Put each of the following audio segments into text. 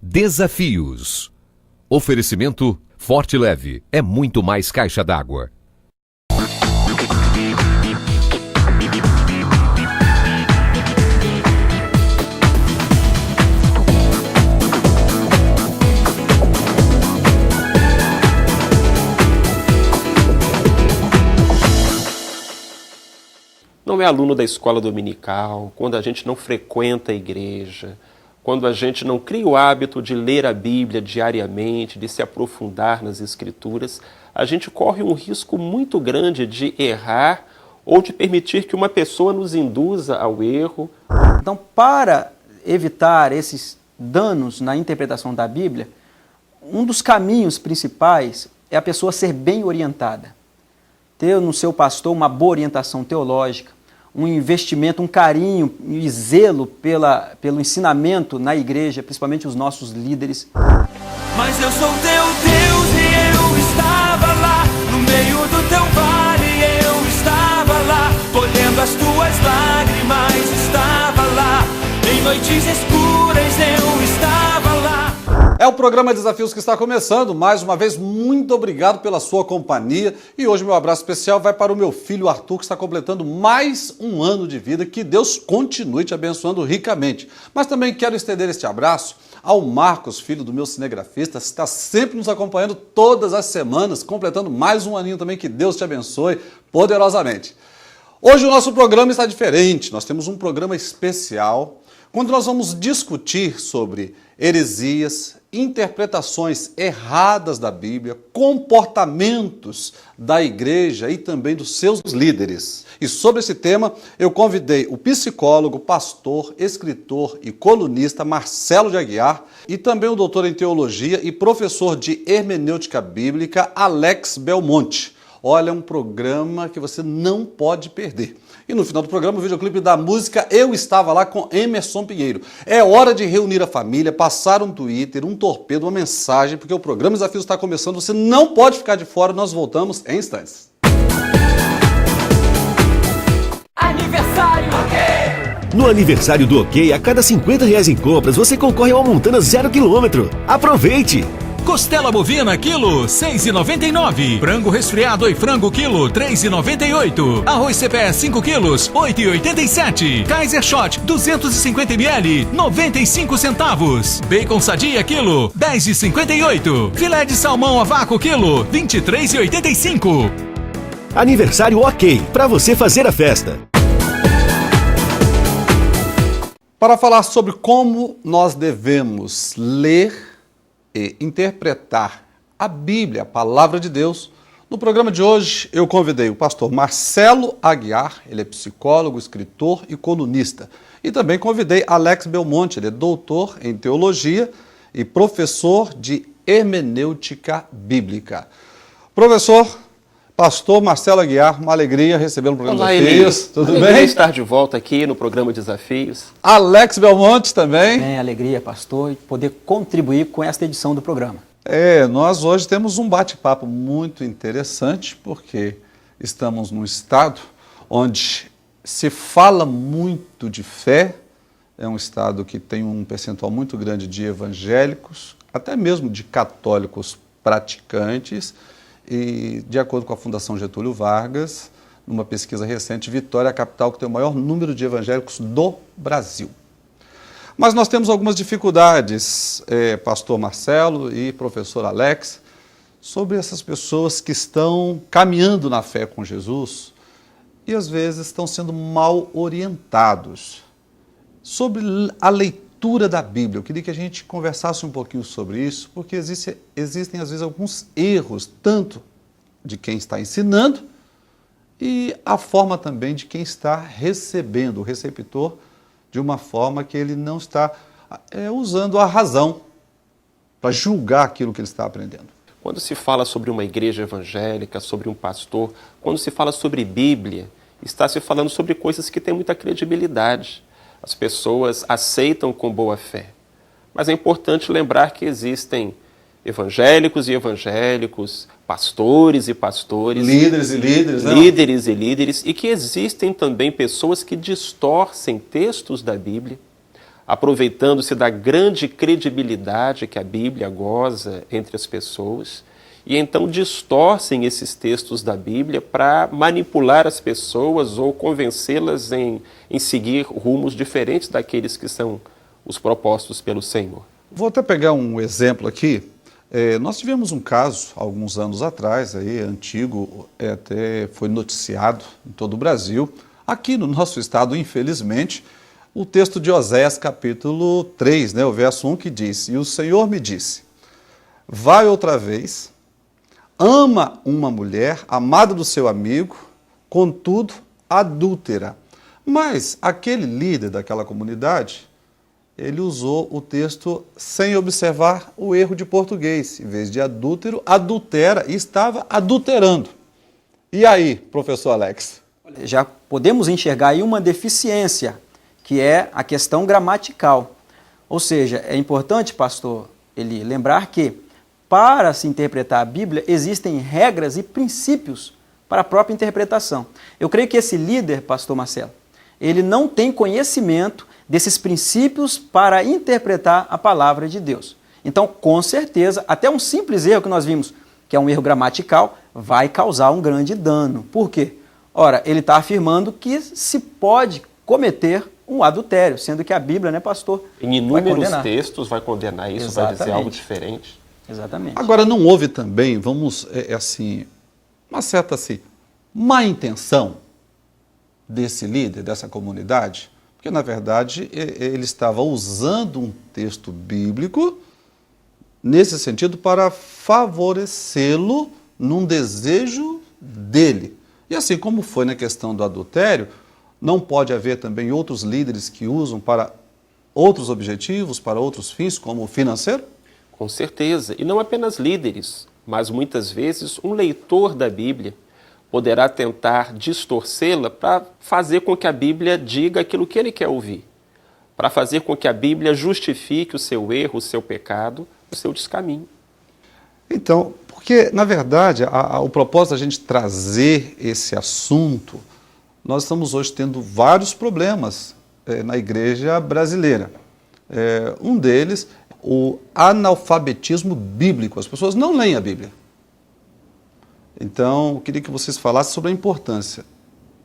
Desafios. Oferecimento Forte Leve é muito mais caixa d'água. Não é aluno da escola dominical, quando a gente não frequenta a igreja, quando a gente não cria o hábito de ler a Bíblia diariamente, de se aprofundar nas Escrituras, a gente corre um risco muito grande de errar ou de permitir que uma pessoa nos induza ao erro. Então, para evitar esses danos na interpretação da Bíblia, um dos caminhos principais é a pessoa ser bem orientada. Ter no seu pastor uma boa orientação teológica, um investimento, um carinho e zelo pelo ensinamento na igreja, principalmente os nossos líderes. Mas eu sou teu Deus e eu estava lá, no meio do teu vale eu estava lá, colhendo as tuas lágrimas, estava lá, em noites escuras eu estava lá. É o programa Desafios que está começando. Mais uma vez, muito obrigado pela sua companhia. E hoje meu abraço especial vai para o meu filho Arthur, que está completando mais um ano de vida. Que Deus continue te abençoando ricamente. Mas também quero estender este abraço ao Marcos, filho do meu cinegrafista, que está sempre nos acompanhando todas as semanas, completando mais um aninho também. Que Deus te abençoe poderosamente. Hoje o nosso programa está diferente. Nós temos um programa especial, quando nós vamos discutir sobre heresias, interpretações erradas da Bíblia, comportamentos da igreja e também dos seus líderes. E sobre esse tema, eu convidei o psicólogo, pastor, escritor e colunista Marcelo de Aguiar e também o doutor em teologia e professor de hermenêutica bíblica Alex Belmonte. Olha, é um programa que você não pode perder. E no final do programa, o videoclipe da música Eu Estava Lá com Emerson Pinheiro. É hora de reunir a família, passar um Twitter, um torpedo, uma mensagem, porque o programa Desafios está começando, você não pode ficar de fora, nós voltamos em instantes. Aniversário, ok! No aniversário do OK, a cada R$50 em compras, você concorre a uma Montana 0 km. Aproveite! Costela bovina, quilo, R$ 6,99. Frango resfriado e frango, quilo, R$ 3,98. Arroz CPE, 5 quilos, R$ 8,87. Kaiser Shot, 250 ml, 95 centavos. Bacon sadia, quilo, R$ 10,58. Filé de salmão a vácuo, quilo, R$ 23,85. Aniversário OK, para você fazer a festa. Para falar sobre como nós devemos ler e interpretar a Bíblia, a Palavra de Deus, no programa de hoje eu convidei o pastor Marcelo Aguiar, ele é psicólogo, escritor e colunista. E também convidei Alex Belmonte, ele é doutor em teologia e professor de hermenêutica bíblica. Professor, pastor Marcelo Aguiar, uma alegria receber no programa Desafios. Tudo bem? Alegria estar de volta aqui no programa Desafios. Alex Belmonte também. É alegria, pastor, e poder contribuir com esta edição do programa. Nós hoje temos um bate-papo muito interessante, porque estamos num estado onde se fala muito de fé, é um estado que tem um percentual muito grande de evangélicos, até mesmo de católicos praticantes, e, de acordo com a Fundação Getúlio Vargas, numa pesquisa recente, Vitória é a capital que tem o maior número de evangélicos do Brasil. Mas nós temos algumas dificuldades, pastor Marcelo e professor Alex, sobre essas pessoas que estão caminhando na fé com Jesus e, às vezes, estão sendo mal orientados. Sobre a leitura da Bíblia, eu queria que a gente conversasse um pouquinho sobre isso, porque existem às vezes alguns erros, tanto de quem está ensinando e a forma também de quem está recebendo, o receptor, de uma forma que ele não está usando a razão para julgar aquilo que ele está aprendendo. Quando se fala sobre uma igreja evangélica, sobre um pastor, quando se fala sobre Bíblia, está se falando sobre coisas que têm muita credibilidade. As pessoas aceitam com boa fé. Mas é importante lembrar que existem evangélicos e evangélicos, pastores e pastores, líderes e líderes, líderes e líderes, e que existem também pessoas que distorcem textos da Bíblia aproveitando-se da grande credibilidade que a Bíblia goza entre as pessoas, e então distorcem esses textos da Bíblia para manipular as pessoas ou convencê-las em seguir rumos diferentes daqueles que são os propostos pelo Senhor. Vou até pegar um exemplo aqui. Nós tivemos um caso, alguns anos atrás, aí, antigo, até foi noticiado em todo o Brasil. Aqui no nosso estado, infelizmente, o texto de Oséias, capítulo 3, o verso 1, que diz: "E o Senhor me disse, vai outra vez, ama uma mulher, amada do seu amigo, contudo, adúltera." Mas aquele líder daquela comunidade, ele usou o texto sem observar o erro de português. Em vez de adúltero, adultera, e estava adulterando. E aí, professor Alex? Já podemos enxergar aí uma deficiência, que é a questão gramatical. Ou seja, é importante, pastor Eli, lembrar que para se interpretar a Bíblia, existem regras e princípios para a própria interpretação. Eu creio que esse líder, pastor Marcelo, ele não tem conhecimento desses princípios para interpretar a palavra de Deus. Então, com certeza, até um simples erro que nós vimos, que é um erro gramatical, vai causar um grande dano. Por quê? Ora, ele está afirmando que se pode cometer um adultério, sendo que a Bíblia, né, pastor? Em inúmeros textos vai condenar isso, Exatamente. vai dizer algo diferente. Exatamente. Agora, não houve também, uma certa má intenção desse líder, dessa comunidade? Porque, na verdade, ele estava usando um texto bíblico nesse sentido para favorecê-lo num desejo dele. E assim como foi na questão do adultério, não pode haver também outros líderes que usam para outros objetivos, para outros fins, como o financeiro? Com certeza. E não apenas líderes, mas muitas vezes um leitor da Bíblia poderá tentar distorcê-la para fazer com que a Bíblia diga aquilo que ele quer ouvir, para fazer com que a Bíblia justifique o seu erro, o seu pecado, o seu descaminho. Então, porque, na verdade, o propósito da gente trazer esse assunto, nós estamos hoje tendo vários problemas na igreja brasileira. Um deles, o analfabetismo bíblico. As pessoas não leem a Bíblia. Então, eu queria que vocês falassem sobre a importância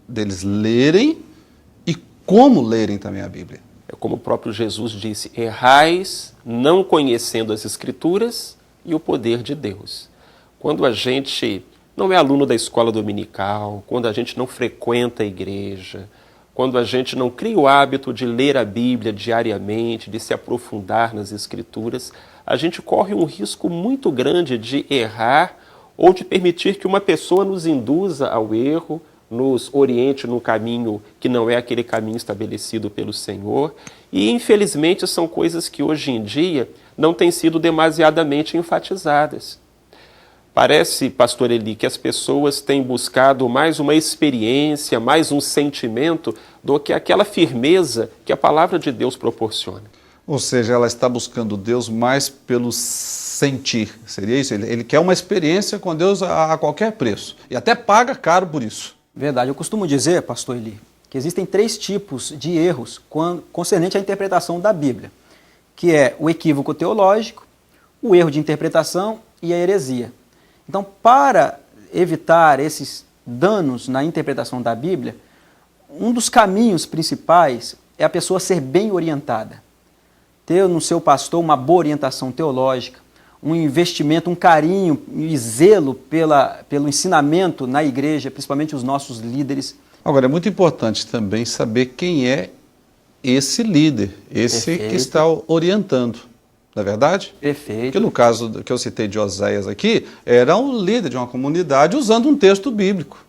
deles lerem e como lerem também a Bíblia. É como o próprio Jesus disse: errais não conhecendo as Escrituras e o poder de Deus. Quando a gente não é aluno da escola dominical, quando a gente não frequenta a igreja, quando a gente não cria o hábito de ler a Bíblia diariamente, de se aprofundar nas Escrituras, a gente corre um risco muito grande de errar ou de permitir que uma pessoa nos induza ao erro, nos oriente num caminho que não é aquele caminho estabelecido pelo Senhor. E, infelizmente, são coisas que hoje em dia não têm sido demasiadamente enfatizadas. Parece, pastor Eli, que as pessoas têm buscado mais uma experiência, mais um sentimento do que aquela firmeza que a palavra de Deus proporciona. Ou seja, ela está buscando Deus mais pelo sentir, seria isso? Ele quer uma experiência com Deus a qualquer preço e até paga caro por isso. Verdade. Eu costumo dizer, pastor Eli, que existem 3 tipos de erros concernente à interpretação da Bíblia, que é o equívoco teológico, o erro de interpretação e a heresia. Então, para evitar esses danos na interpretação da Bíblia, um dos caminhos principais é a pessoa ser bem orientada. Ter no seu pastor uma boa orientação teológica, um investimento, um carinho e zelo pelo ensinamento na igreja, principalmente os nossos líderes. Agora, é muito importante também saber quem é esse líder, esse Perfeito. que está orientando, não é verdade? Perfeito. Porque no caso que eu citei de Oséias aqui, era um líder de uma comunidade usando um texto bíblico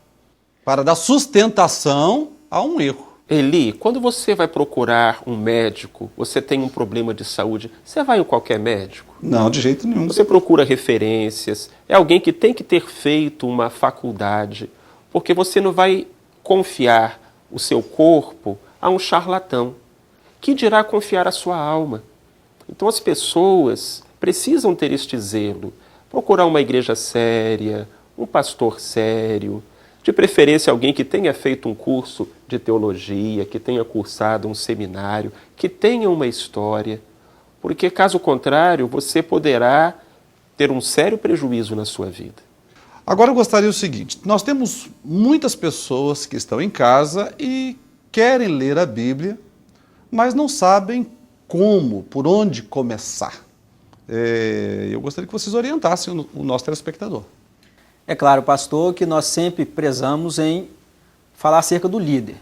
para dar sustentação a um erro. Eli, quando você vai procurar um médico, você tem um problema de saúde, você vai em qualquer médico? Não, de jeito nenhum. Você procura referências, é alguém que tem que ter feito uma faculdade, porque você não vai confiar o seu corpo a um charlatão, que dirá confiar a sua alma. Então as pessoas precisam ter este zelo, procurar uma igreja séria, um pastor sério, De preferência, alguém que tenha feito um curso de teologia, que tenha cursado um seminário, que tenha uma história, porque, caso contrário, você poderá ter um sério prejuízo na sua vida. Agora eu gostaria o seguinte, nós temos muitas pessoas que estão em casa e querem ler a Bíblia, mas não sabem como, por onde começar. Eu gostaria que vocês orientassem o nosso telespectador. É claro, pastor, que nós sempre prezamos em falar acerca do líder.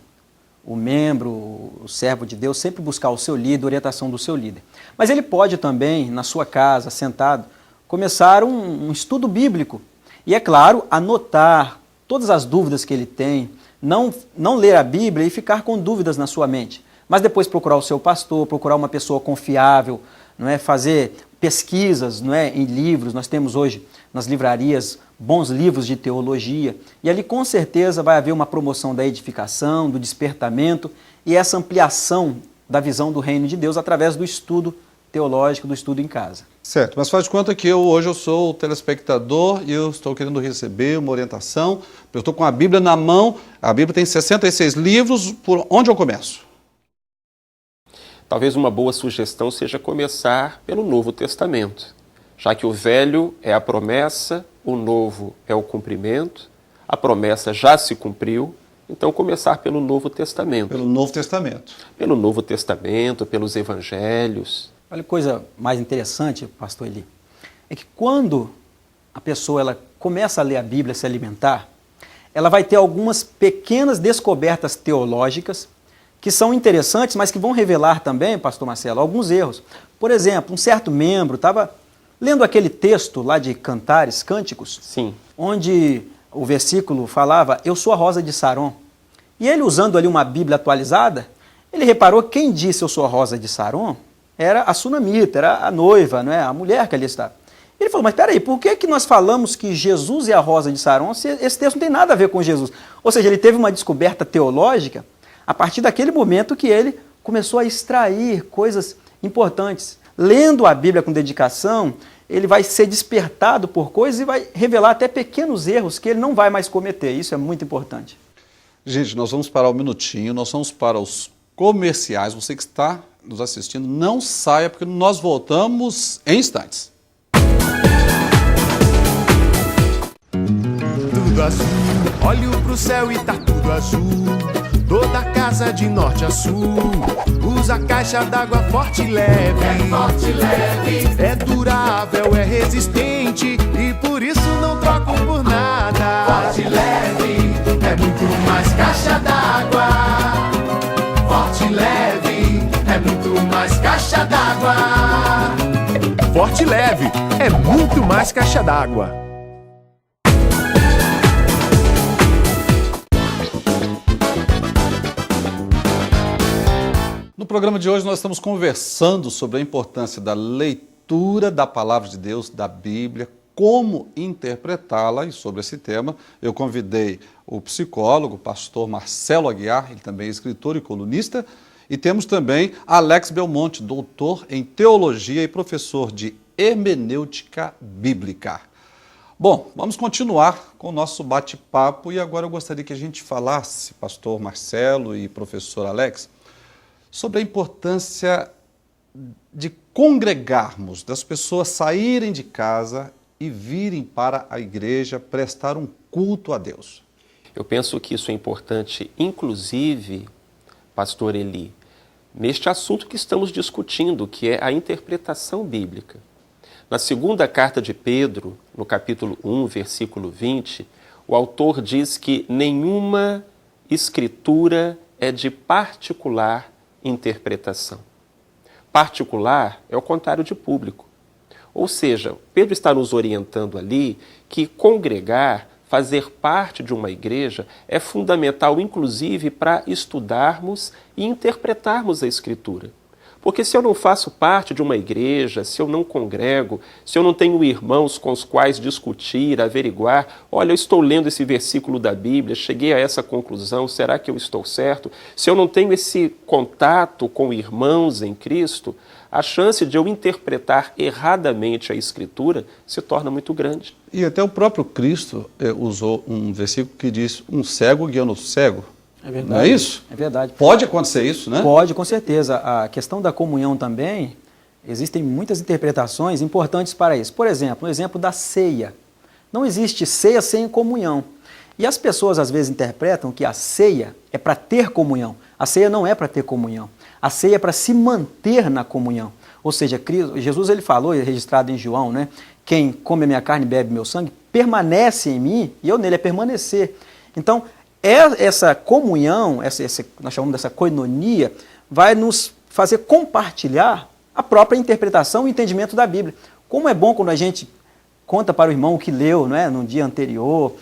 O membro, o servo de Deus, sempre buscar o seu líder, a orientação do seu líder. Mas ele pode também, na sua casa, sentado, começar um estudo bíblico. E, é claro, anotar todas as dúvidas que ele tem, não ler a Bíblia e ficar com dúvidas na sua mente. Mas depois procurar o seu pastor, procurar uma pessoa confiável, não é? Fazer pesquisas, não é? Em livros. Nós temos hoje nas livrarias bons livros de teologia, e ali com certeza vai haver uma promoção da edificação, do despertamento e essa ampliação da visão do reino de Deus através do estudo teológico, do estudo em casa. Certo, mas faz de conta que hoje eu sou o telespectador e eu estou querendo receber uma orientação, eu estou com a Bíblia na mão, a Bíblia tem 66 livros, por onde eu começo? Talvez uma boa sugestão seja começar pelo Novo Testamento, já que o Velho é a promessa, o Novo é o cumprimento, a promessa já se cumpriu, então começar pelo Novo Testamento. Pelo Novo Testamento. Pelo Novo Testamento, pelos Evangelhos. Olha, coisa mais interessante, pastor Eli, é que quando a pessoa ela começa a ler a Bíblia, se alimentar, ela vai ter algumas pequenas descobertas teológicas que são interessantes, mas que vão revelar também, pastor Marcelo, alguns erros. Por exemplo, um certo membro estava lendo aquele texto lá de Cantares, Cânticos, Sim. onde o versículo falava, eu sou a rosa de Saron. E ele, usando ali uma Bíblia atualizada, ele reparou que quem disse eu sou a rosa de Saron era a sunamita, era a noiva, não é? A mulher que ali estava. Ele falou, mas peraí, por que nós falamos que Jesus é a rosa de Saron se esse texto não tem nada a ver com Jesus? Ou seja, ele teve uma descoberta teológica a partir daquele momento que ele começou a extrair coisas importantes. Lendo a Bíblia com dedicação, ele vai ser despertado por coisas e vai revelar até pequenos erros que ele não vai mais cometer. Isso é muito importante. Gente, nós vamos parar um minutinho, nós vamos para os comerciais. Você que está nos assistindo, não saia, porque nós voltamos em instantes. Tudo azul, olho pro céu e tá tudo azul. Toda casa de norte a sul usa caixa d'água Forte Leve. É Forte Leve. É durável, é resistente e por isso não troco por nada. Forte Leve é muito mais caixa d'água. Forte Leve é muito mais caixa d'água. Forte Leve é muito mais caixa d'água. No programa de hoje nós estamos conversando sobre a importância da leitura da Palavra de Deus, da Bíblia, como interpretá-la, e sobre esse tema eu convidei o psicólogo, o pastor Marcelo Aguiar, ele também é escritor e colunista, e temos também Alex Belmonte, doutor em teologia e professor de hermenêutica bíblica. Bom, vamos continuar com o nosso bate-papo e agora eu gostaria que a gente falasse, pastor Marcelo e professor Alex, sobre a importância de congregarmos, das pessoas saírem de casa e virem para a igreja prestar um culto a Deus. Eu penso que isso é importante, inclusive, pastor Eli, neste assunto que estamos discutindo, que é a interpretação bíblica. Na segunda carta de Pedro, no capítulo 1, versículo 20, o autor diz que nenhuma escritura é de particular interpretação. Particular é o contrário de público. Ou seja, Pedro está nos orientando ali que congregar, fazer parte de uma igreja, é fundamental, inclusive, para estudarmos e interpretarmos a Escritura. Porque se eu não faço parte de uma igreja, se eu não congrego, se eu não tenho irmãos com os quais discutir, averiguar, olha, eu estou lendo esse versículo da Bíblia, cheguei a essa conclusão, será que eu estou certo? Se eu não tenho esse contato com irmãos em Cristo, a chance de eu interpretar erradamente a Escritura se torna muito grande. E até o próprio Cristo usou um versículo que diz, um cego guiando outro cego. É verdade. Não é isso? É verdade. Pode acontecer isso, né? Pode, com certeza. A questão da comunhão também, existem muitas interpretações importantes para isso. Por exemplo, no exemplo da ceia. Não existe ceia sem comunhão. E as pessoas às vezes interpretam que a ceia é para ter comunhão. A ceia não é para ter comunhão. A ceia é para se manter na comunhão. Ou seja, Jesus ele falou, registrado em João, né? Quem come a minha carne e bebe meu sangue, permanece em mim e eu nele, é permanecer. Então, essa comunhão, nós chamamos dessa koinonia, vai nos fazer compartilhar a própria interpretação e entendimento da Bíblia. Como é bom quando a gente conta para o irmão o que leu, não é, no dia anterior,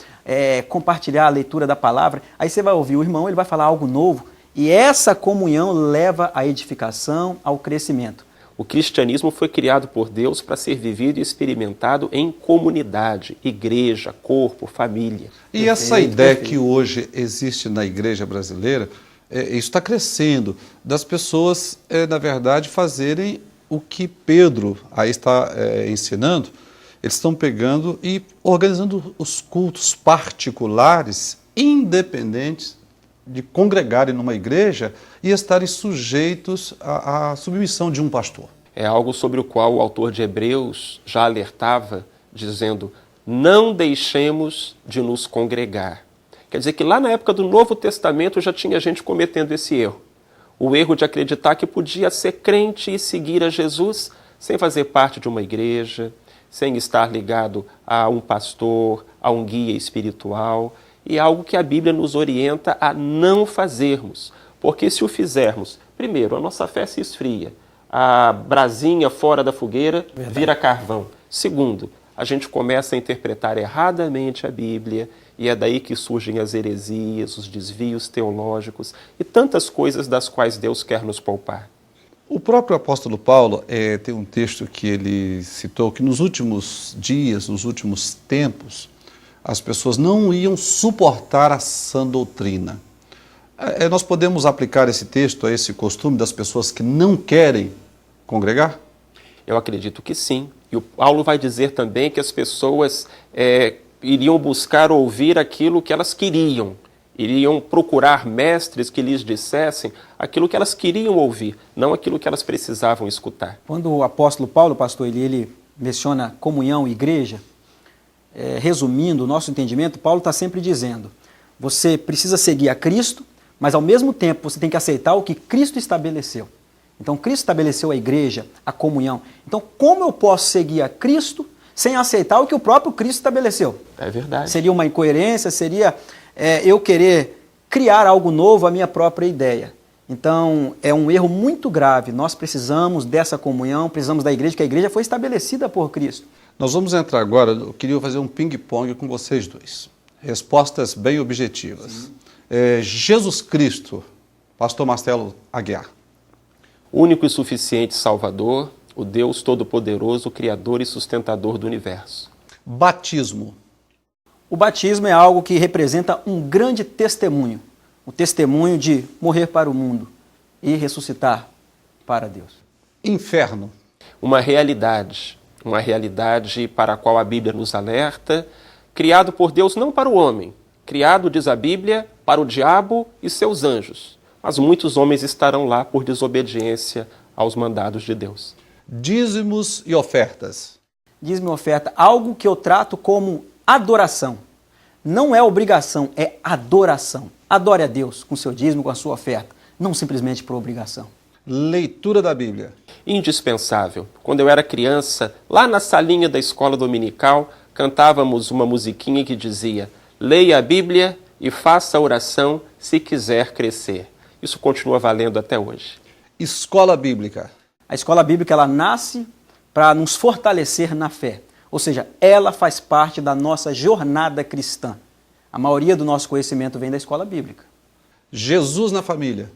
compartilhar a leitura da palavra, aí você vai ouvir o irmão, ele vai falar algo novo, e essa comunhão leva à edificação, ao crescimento. O cristianismo foi criado por Deus para ser vivido e experimentado em comunidade, igreja, corpo, família. E essa ideia que hoje existe na igreja brasileira, isso está crescendo, das pessoas, na verdade, fazerem o que Pedro aí está ensinando. Eles estão pegando e organizando os cultos particulares, independentes de congregarem numa igreja e estarem sujeitos à submissão de um pastor. É algo sobre o qual o autor de Hebreus já alertava, dizendo, não deixemos de nos congregar. Quer dizer que lá na época do Novo Testamento já tinha gente cometendo esse erro. O erro de acreditar que podia ser crente e seguir a Jesus sem fazer parte de uma igreja, sem estar ligado a um pastor, a um guia espiritual, e algo que a Bíblia nos orienta a não fazermos. Porque se o fizermos, primeiro, a nossa fé se esfria, a brasinha fora da fogueira vira carvão. Segundo, a gente começa a interpretar erradamente a Bíblia, e é daí que surgem as heresias, os desvios teológicos e tantas coisas das quais Deus quer nos poupar. O próprio apóstolo Paulo tem um texto que ele citou que nos últimos dias, nos últimos tempos, as pessoas não iam suportar a sã doutrina. Nós podemos aplicar esse texto a esse costume das pessoas que não querem congregar? Eu acredito que sim. E o Paulo vai dizer também que as pessoas iriam buscar ouvir aquilo que elas queriam. Iriam procurar mestres que lhes dissessem aquilo que elas queriam ouvir, não aquilo que elas precisavam escutar. Quando o apóstolo Paulo, pastor, ele menciona comunhão e igreja, resumindo o nosso entendimento, Paulo está sempre dizendo, você precisa seguir a Cristo, mas ao mesmo tempo você tem que aceitar o que Cristo estabeleceu. Então Cristo estabeleceu a igreja, a comunhão. Então como eu posso seguir a Cristo sem aceitar o que o próprio Cristo estabeleceu? É verdade. Seria uma incoerência, seria eu querer criar algo novo à minha própria ideia. Então é um erro muito grave. Nós precisamos dessa comunhão, precisamos da igreja, que a igreja foi estabelecida por Cristo. Nós vamos entrar agora, eu queria fazer um ping-pong com vocês dois. Respostas bem objetivas. Jesus Cristo, pastor Marcelo Aguiar. Único e suficiente Salvador, o Deus Todo-Poderoso, Criador e Sustentador do Universo. Batismo. O batismo é algo que representa um grande testemunho. O testemunho de morrer para o mundo e ressuscitar para Deus. Inferno. Uma realidade para a qual a Bíblia nos alerta, criado por Deus não para o homem, criado, diz a Bíblia, para o diabo e seus anjos. Mas muitos homens estarão lá por desobediência aos mandados de Deus. Dízimos e ofertas. Dízimo e oferta, algo que eu trato como adoração. Não é obrigação, é adoração. Adore a Deus com seu dízimo, com a sua oferta, não simplesmente por obrigação. Leitura da Bíblia. Indispensável. Quando eu era criança, lá na salinha da escola dominical, cantávamos uma musiquinha que dizia: leia a Bíblia e faça a oração se quiser crescer. Isso continua valendo até hoje. Escola bíblica. A escola bíblica, ela nasce para nos fortalecer na fé. Ou seja, ela faz parte da nossa jornada cristã. A maioria do nosso conhecimento vem da escola bíblica. Jesus na família.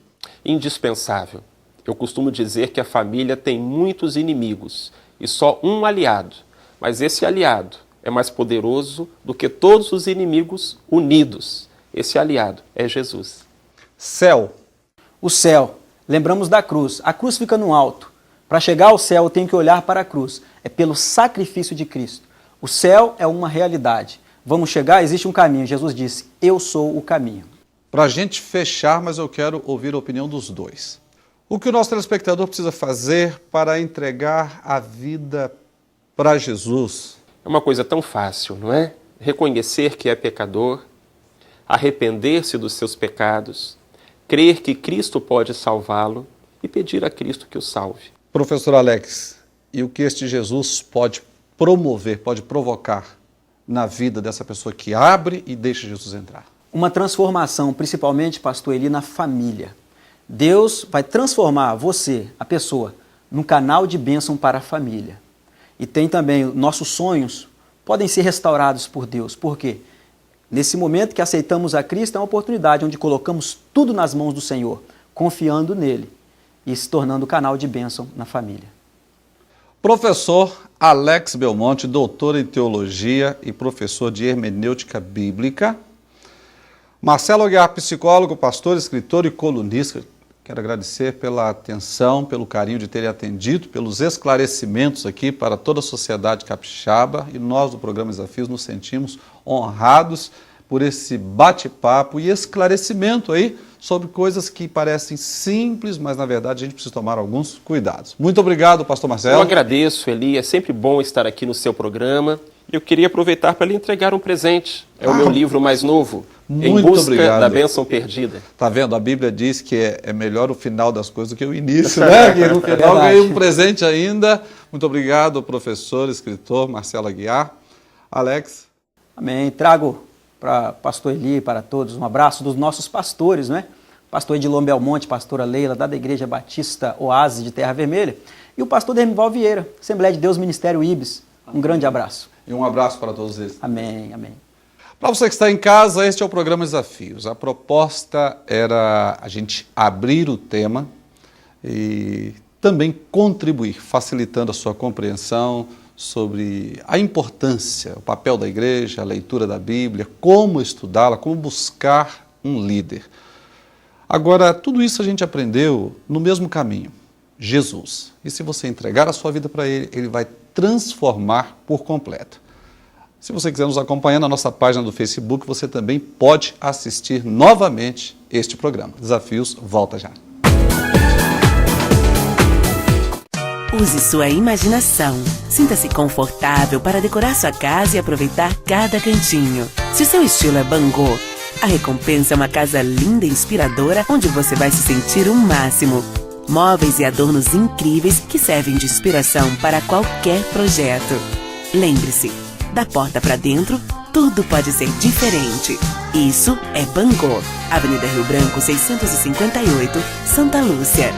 Indispensável. Eu costumo dizer que a família tem muitos inimigos e só um aliado. Mas esse aliado é mais poderoso do que todos os inimigos unidos. Esse aliado é Jesus. Céu. O céu. Lembramos da cruz. A cruz fica no alto. Para chegar ao céu, eu tenho que olhar para a cruz. É pelo sacrifício de Cristo. O céu é uma realidade. Vamos chegar, existe um caminho. Jesus disse, eu sou o caminho. Para a gente fechar, mas eu quero ouvir a opinião dos dois. O que o nosso telespectador precisa fazer para entregar a vida para Jesus? É uma coisa tão fácil, não é? Reconhecer que é pecador, arrepender-se dos seus pecados, crer que Cristo pode salvá-lo e pedir a Cristo que o salve. Professor Alex, e o que este Jesus pode promover, pode provocar na vida dessa pessoa que abre e deixa Jesus entrar? Uma transformação, principalmente, pastor Eli, na família. Deus vai transformar você, a pessoa, num canal de bênção para a família. E tem também, nossos sonhos podem ser restaurados por Deus. Por quê? Nesse momento que aceitamos a Cristo, é uma oportunidade onde colocamos tudo nas mãos do Senhor, confiando nele e se tornando canal de bênção na família. Professor Alex Belmonte, doutor em teologia e professor de hermenêutica bíblica. Marcelo Aguiar, psicólogo, pastor, escritor e colunista. Quero agradecer pela atenção, pelo carinho de terem atendido, pelos esclarecimentos aqui para toda a sociedade capixaba, e nós do programa Desafios nos sentimos honrados por esse bate-papo e esclarecimento aí sobre coisas que parecem simples, mas na verdade a gente precisa tomar alguns cuidados. Muito obrigado, pastor Marcelo. Eu agradeço, Eli, é sempre bom estar aqui no seu programa. Eu queria aproveitar para lhe entregar um presente. É o meu livro mais novo, Em Busca da Bênção Perdida. Tá vendo? A Bíblia diz que é melhor o final das coisas do que o início, né? Que no final ganhei um presente ainda. Muito obrigado, professor, escritor Marcelo Aguiar. Alex. Amém. Trago para pastor Eli e para todos um abraço dos nossos pastores, né? Pastor Edilon Belmonte, pastora Leila, da Igreja Batista Oásis de Terra Vermelha, e o pastor Demival Vieira, Assembleia de Deus Ministério Ibis. Um grande abraço. E um abraço para todos eles. Amém, amém. Para você que está em casa, este é o programa Desafios. A proposta era a gente abrir o tema e também contribuir, facilitando a sua compreensão sobre a importância, o papel da igreja, a leitura da Bíblia, como estudá-la, como buscar um líder. Agora, tudo isso a gente aprendeu no mesmo caminho, Jesus. E se você entregar a sua vida para Ele, Ele vai transformar por completo. Se você quiser nos acompanhar na nossa página do Facebook, você também pode assistir novamente este programa. Desafios, volta já. Use sua imaginação. Sinta-se confortável para decorar sua casa e aproveitar cada cantinho. Se o seu estilo é bangô, a recompensa é uma casa linda e inspiradora onde você vai se sentir o máximo. Móveis e adornos incríveis que servem de inspiração para qualquer projeto. Lembre-se, da porta para dentro, tudo pode ser diferente. Isso é Bangô. Avenida Rio Branco, 658, Santa Lúcia.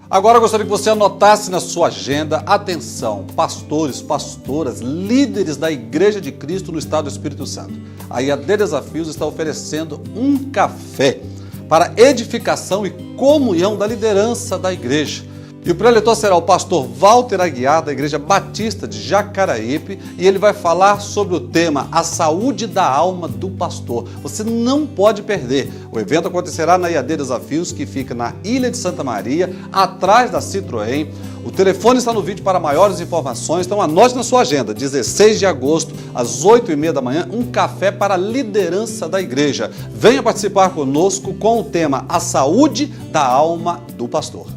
Agora eu gostaria que você anotasse na sua agenda, atenção, pastores, pastoras, líderes da Igreja de Cristo no Estado do Espírito Santo. A IAD Desafios está oferecendo um café para edificação e comunhão da liderança da igreja. E o preletor será o pastor Walter Aguiar, da Igreja Batista de Jacaraípe, e ele vai falar sobre o tema A Saúde da Alma do Pastor. Você não pode perder. O evento acontecerá na IAD Desafios, que fica na Ilha de Santa Maria, atrás da Citroën. O telefone está no vídeo para maiores informações, então anote na sua agenda, 16 de agosto, às 8h30 da manhã, um café para a liderança da igreja. Venha participar conosco com o tema A Saúde da Alma do Pastor.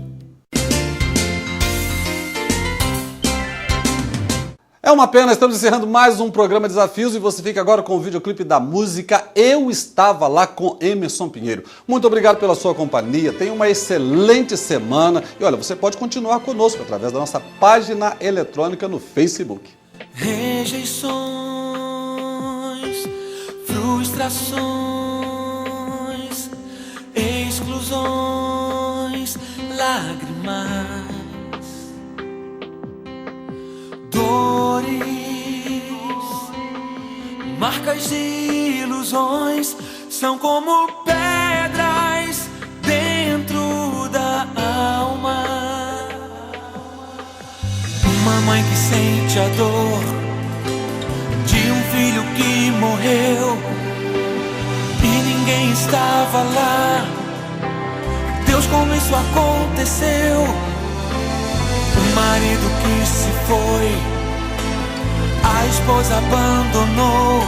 É uma pena, estamos encerrando mais um programa Desafios e você fica agora com o videoclipe da música Eu Estava Lá com Emerson Pinheiro. Muito obrigado pela sua companhia, tenha uma excelente semana e olha, você pode continuar conosco através da nossa página eletrônica no Facebook. Rejeições, frustrações, exclusões, lágrimas, dores, marcas de ilusões são como pedras dentro da alma. Uma mãe que sente a dor de um filho que morreu e ninguém estava lá Deus, como isso aconteceu? Um marido que se foi, a esposa abandonou,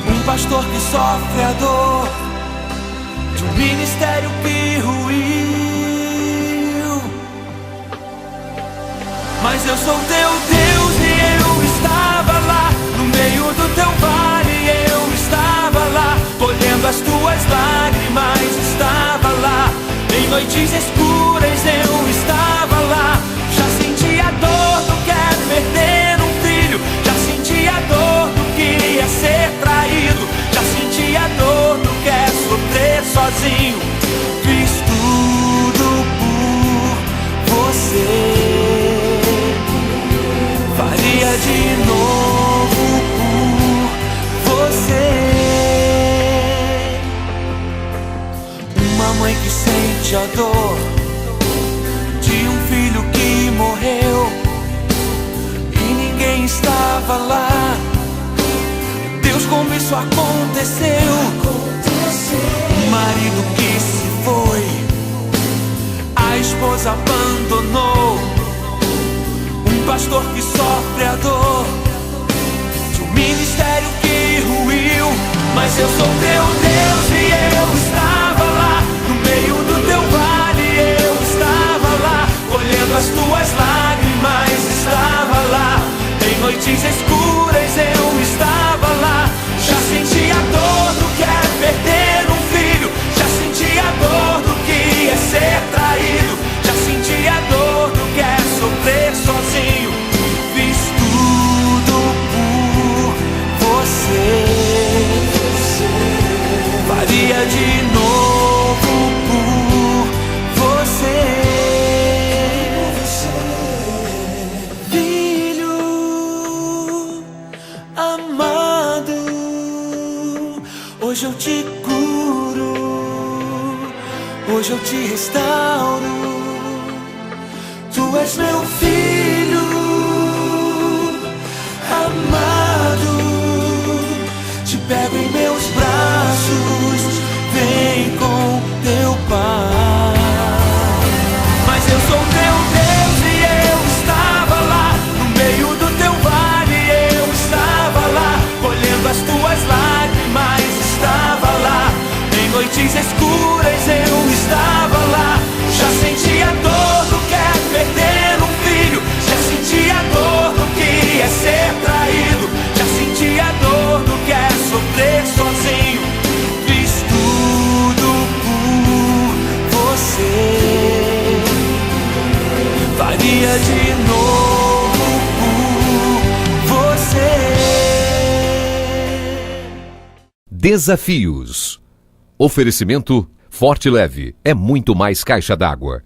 um pastor que sofre a dor de um ministério que ruiu. Mas eu sou teu Deus e eu estava lá, no meio do teu vale eu estava lá, colhendo as tuas lágrimas, estava lá, em noites escuras eu estava lá, já senti a dor do que é perder um filho, já senti a dor do que é ser traído, já senti a dor do que é sofrer sozinho, fiz tudo por você. Faria de novo por você. Uma mãe que sente a dor de um filho que morreu e ninguém estava lá. Deus, como isso aconteceu? Um marido que se foi, a esposa abandonou, pastor que sofre a dor de um ministério que ruiu. Mas eu sou teu Deus e eu estava lá, no meio do teu vale eu estava lá, colhendo as tuas lágrimas, estava lá, em noites escuras eu estava lá, já senti a dor do que é perder um filho, já senti a dor do que é ser traído, já senti a dor do que é sofrer sozinho, fiz tudo por você, faria de novo por você. Filho amado, hoje eu te curo, hoje eu te restauro. Tu és meu filho amado, te pego em meus braços, vem com teu pai. Mas eu sou teu Deus e eu estava lá, no meio do teu vale eu estava lá, colhendo as tuas lágrimas, estava lá, em noites escuras eu estava lá, já senti a dor do que é perder um filho, já senti a dor do que é ser traído, já senti a dor do que é sofrer sozinho, fiz tudo por você, faria de novo por você. Desafios. Oferecimento Forte Leve é muito mais caixa d'água.